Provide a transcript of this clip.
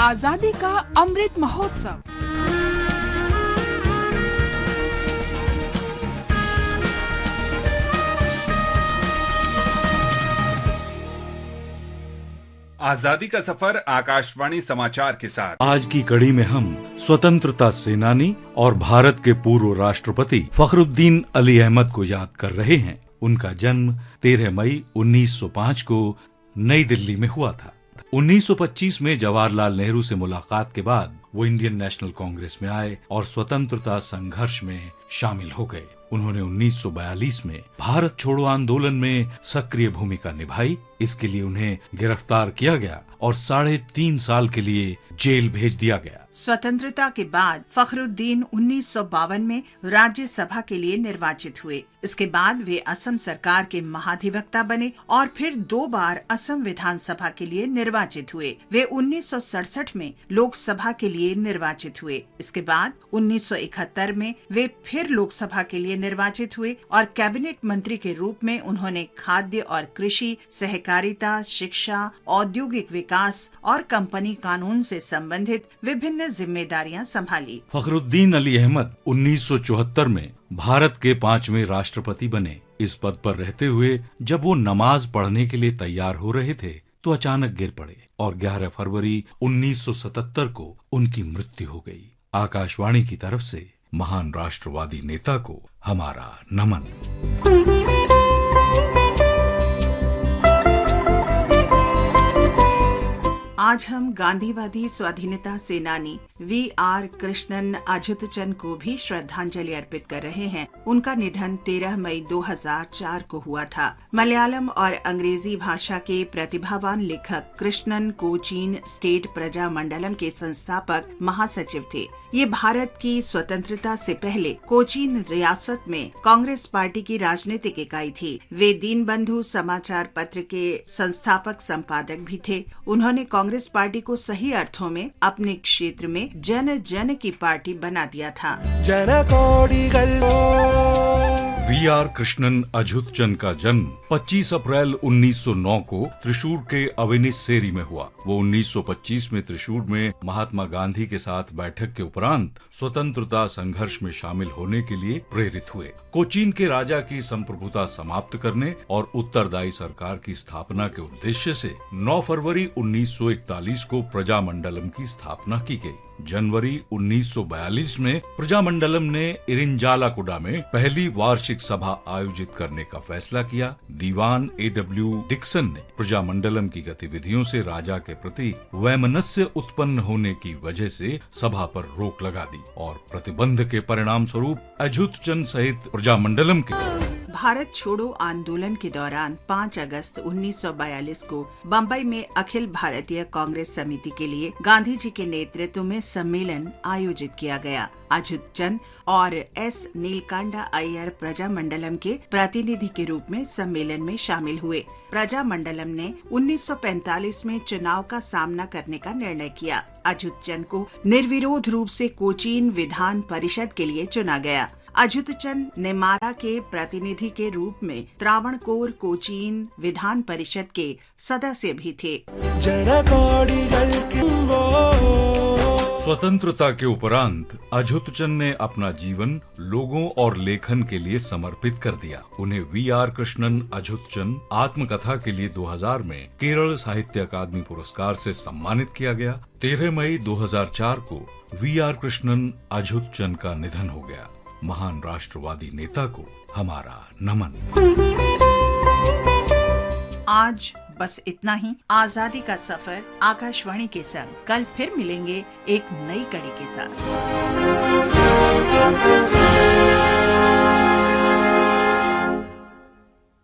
आजादी का अमृत महोत्सव। आजादी का सफर आकाशवाणी समाचार के साथ। आज की कड़ी में हम स्वतंत्रता सेनानी और भारत के पूर्व राष्ट्रपति फखरुद्दीन अली अहमद को याद कर रहे हैं। उनका जन्म 13 मई 1905 को नई दिल्ली में हुआ था। 1925 में जवाहरलाल नेहरू से मुलाकात के बाद वो इंडियन नेशनल कांग्रेस में आए और स्वतंत्रता संघर्ष में शामिल हो गए। उन्होंने 1942 में भारत छोड़ो आंदोलन में सक्रिय भूमिका निभाई। इसके लिए उन्हें गिरफ्तार किया गया और 3.5 साल के लिए जेल भेज दिया गया। स्वतंत्रता के बाद फखरुद्दीन 1952 में राज्यसभा के लिए निर्वाचित हुए। इसके बाद वे असम सरकार के महाधिवक्ता बने और फिर 2 बार असम विधानसभा के लिए निर्वाचित हुए। वे 1967 में लोकसभा के लिए निर्वाचित हुए। इसके बाद 1971 में वे फिर लोकसभा के लिए निर्वाचित हुए और कैबिनेट मंत्री के रूप में उन्होंने खाद्य और कृषि, सहकारिता, शिक्षा, औद्योगिक विकास और कंपनी कानून से संबंधित विभिन्न जिम्मेदारियां संभाली। फखरुद्दीन अली अहमद 1974 में भारत के 5वें राष्ट्रपति बने। इस पद पर रहते हुए जब वो नमाज पढ़ने के लिए तैयार हो रहे थे तो अचानक गिर पड़े और 11 फरवरी 1977 को उनकी मृत्यु हो गई। आकाशवाणी की तरफ से महान राष्ट्रवादी नेता को हमारा नमन। आज हम गांधीवादी स्वाधीनता सेनानी वी.आर. कृष्णन अझुतचंद को भी श्रद्धांजलि अर्पित कर रहे हैं। उनका निधन 13 मई 2004 को हुआ था। मलयालम और अंग्रेजी भाषा के प्रतिभावान लेखक कृष्णन कोचीन स्टेट प्रजा मंडलम के संस्थापक महासचिव थे। ये भारत की स्वतंत्रता से पहले कोचीन रियासत में कांग्रेस पार्टी की राजनीतिक इकाई थी। वे दीनबंधु समाचार पत्र के संस्थापक संपादक भी थे। उन्होंने कांग्रेस पार्टी को सही अर्थों में अपने क्षेत्र में जन जन की पार्टी बना दिया था। वी.आर. कृष्णन अझुतचंद का जन्म 25 अप्रैल 1909 को त्रिशूर के अवेनिसेरी में हुआ। वो 1925 में त्रिशूर में महात्मा गांधी के साथ बैठक के उपरांत स्वतंत्रता संघर्ष में शामिल होने के लिए प्रेरित हुए। कोचीन के राजा की संप्रभुता समाप्त करने और उत्तरदायी सरकार की स्थापना के उद्देश्य से 9 फरवरी 1941 को प्रजामंडलम की स्थापना की गई। जनवरी 1942 में प्रजामंडलम ने इरिंजालाकुडा में पहली वार्षिक सभा आयोजित करने का फैसला किया। दीवान A.W. डिक्सन ने प्रजामंडलम की गतिविधियों से राजा के प्रति वैमनस्य उत्पन्न होने की वजह से सभा पर रोक लगा दी और प्रतिबंध के परिणाम स्वरूप अझुतचंद सहित प्रजामंडलम के भारत छोड़ो आंदोलन के दौरान 5 अगस्त 1942 को बम्बई में अखिल भारतीय कांग्रेस समिति के लिए गांधी जी के नेतृत्व में सम्मेलन आयोजित किया गया। अझुतचंद और एस. नीलकांडा अय्यर प्रजामंडलम के प्रतिनिधि के रूप में सम्मेलन में शामिल हुए। प्रजामंडलम ने 1945 में चुनाव का सामना करने का निर्णय किया। अझुतचंद को निर्विरोध रूप से कोचीन विधान परिषद के लिए चुना गया। अझुतचंद नेमारा के प्रतिनिधि के रूप में त्रावणकोर कोचीन विधान परिषद के सदस्य भी थे। स्वतंत्रता के उपरांत अझुतचंद ने अपना जीवन लोगों और लेखन के लिए समर्पित कर दिया। उन्हें वी.आर. कृष्णन अझुतचंद आत्मकथा के लिए 2000 में केरल साहित्य अकादमी पुरस्कार से सम्मानित किया गया। 13 मई 2004 को वी.आर. कृष्णन अझुतचंद का निधन हो गया। महान राष्ट्रवादी नेता को हमारा नमन। आज बस इतना ही। आजादी का सफर आकाशवाणी के संग। कल फिर मिलेंगे एक नई कड़ी के साथ।